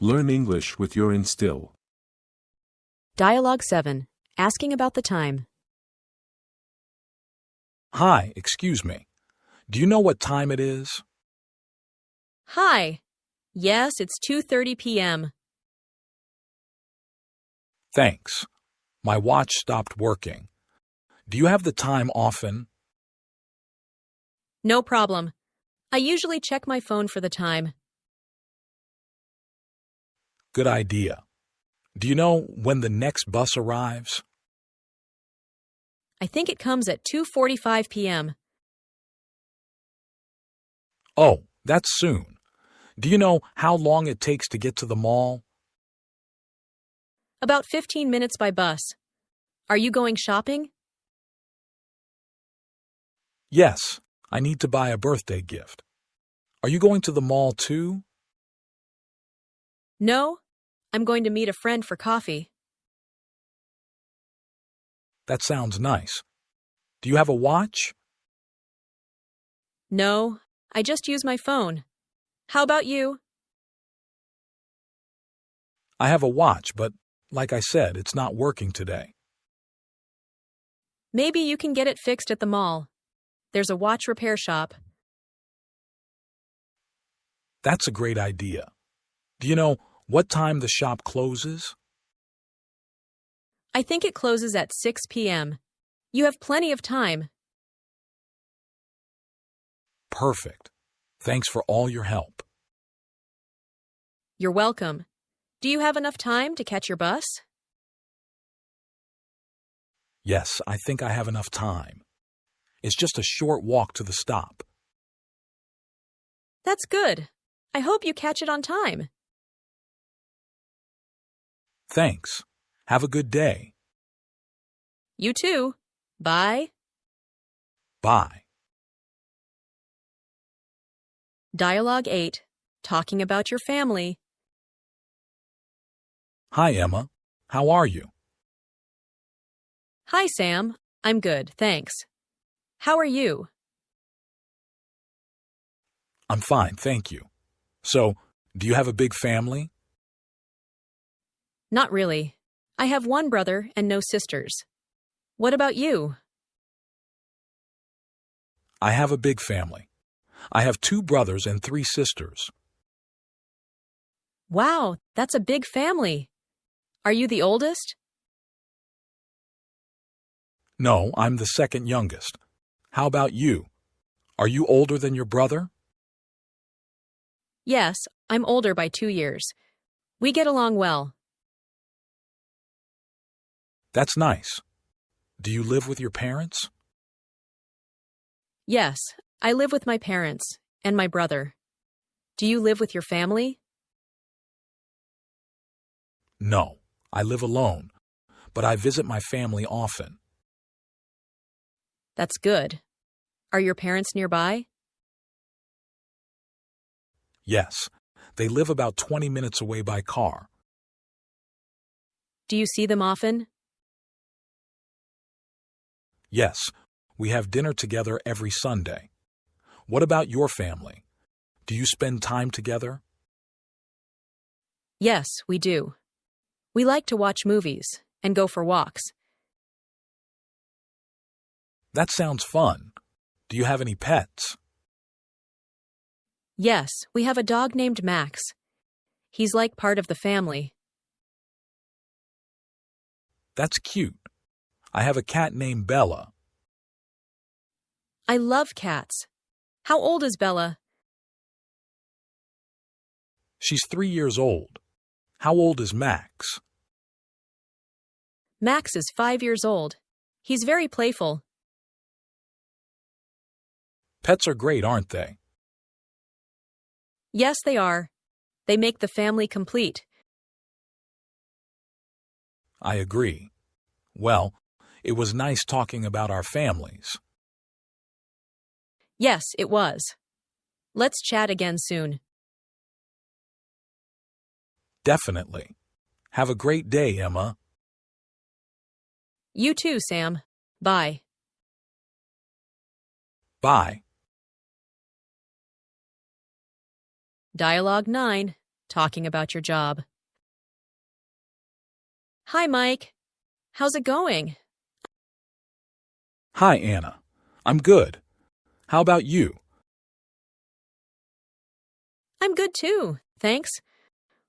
Learn English with YourInstill. Dialogue 7. Asking about the time. Hi, excuse me. Do you know what time it is? Hi. Yes, it's 2:30 p.m. Thanks. My watch stopped working. Do you have the time often? No problem. I usually check my phone for the time. Good idea. Do you know when the next bus arrives? I think it comes at 2:45 p.m. Oh, that's soon. Do you know how long it takes to get to the mall? About 15 minutes by bus. Are you going shopping? Yes, I need to buy a birthday gift. Are you going to the mall too? No. I'm going to meet a friend for coffee. That sounds nice. Do you have a watch? No, I just use my phone. How about you? I have a watch, but like I said, it's not working today. Maybe you can get it fixed at the mall. There's a watch repair shop. That's a great idea. Do you know what time the shop closes? I think it closes at 6 p.m. You have plenty of time. Perfect. Thanks for all your help. You're welcome. Do you have enough time to catch your bus? Yes, I think I have enough time. It's just a short walk to the stop. That's good. I hope you catch it on time. Thanks. Have a good day. You too. Bye. Bye. Dialogue 8. Talking about your family. Hi, Emma. How are you? Hi, Sam. I'm good, thanks. How are you? I'm fine, thank you. So, do you have a big family? Not really. I have one brother and no sisters. What about you? I have a big family. I have 2 brothers and 3 sisters. Wow, that's a big family. Are you the oldest? No, I'm the second youngest. How about you? Are you older than your brother? Yes, I'm older by 2 years. We get along well. That's nice. Do you live with your parents? Yes, I live with my parents and my brother. Do you live with your family? No, I live alone, but I visit my family often. That's good. Are your parents nearby? Yes, they live about 20 minutes away by car. Do you see them often? Yes, we have dinner together every Sunday. What about your family? Do you spend time together? Yes, we do. We like to watch movies and go for walks. That sounds fun. Do you have any pets? Yes, we have a dog named Max. He's like part of the family. That's cute. I have a cat named Bella. I love cats. How old is Bella? She's 3 years old. How old is Max? Max is 5 years old. He's very playful. Pets are great, aren't they? Yes, they are. They make the family complete. I agree. Well, it was nice talking about our families. Yes, it was. Let's chat again soon. Definitely. Have a great day, Emma. You too, Sam. Bye. Bye. Dialogue 9. talking about your job. Hi, Mike. How's it going? Hi, Anna. I'm good. How about you? I'm good too, thanks.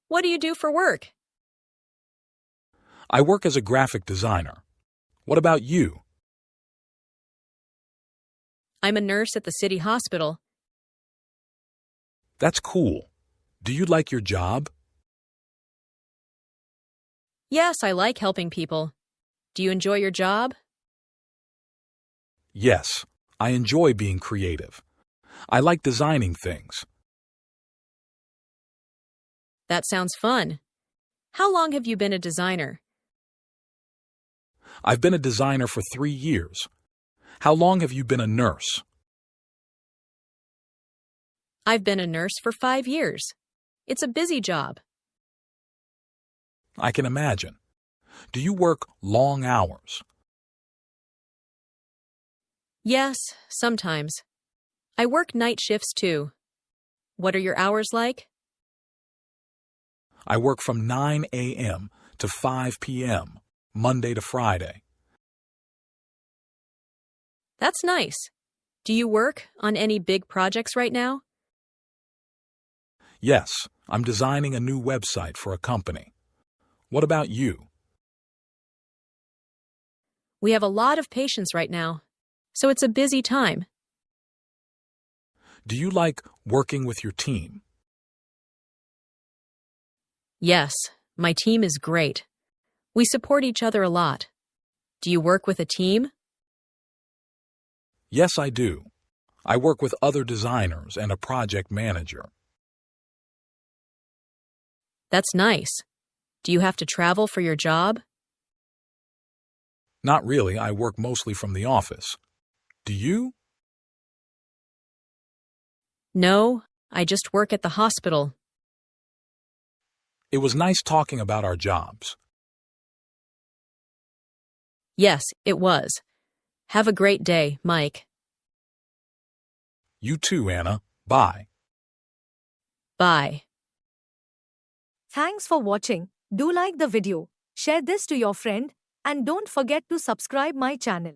What do you do for work? I work as a graphic designer. What about you? I'm a nurse at the city hospital. That's cool. Do you like your job? Yes, I like helping people. Do you enjoy your job? Yes, I enjoy being creative. I like designing things. That sounds fun. How long have you been a designer? I've been a designer for 3 years. How long have you been a nurse? I've been a nurse for 5 years. It's a busy job. I can imagine. Do you work long hours? Yes, sometimes. I work night shifts too. What are your hours like? I work from 9 a.m. to 5 p.m., Monday to Friday. That's nice. Do you work on any big projects right now? Yes, I'm designing a new website for a company. What about you? We have a lot of patients right now, so it's a busy time. Do you like working with your team? Yes, my team is great. We support each other a lot. Do you work with a team? Yes, I do. I work with other designers and a project manager. That's nice. Do you have to travel for your job? Not really, I work mostly from the office. Do you? No, I just work at the hospital. It was nice talking about our jobs. Yes, it was. Have a great day, Mike. You too, Anna. Bye. Bye. Thanks for watching. Do like the video, share this to your friend, and don't forget to subscribe my channel.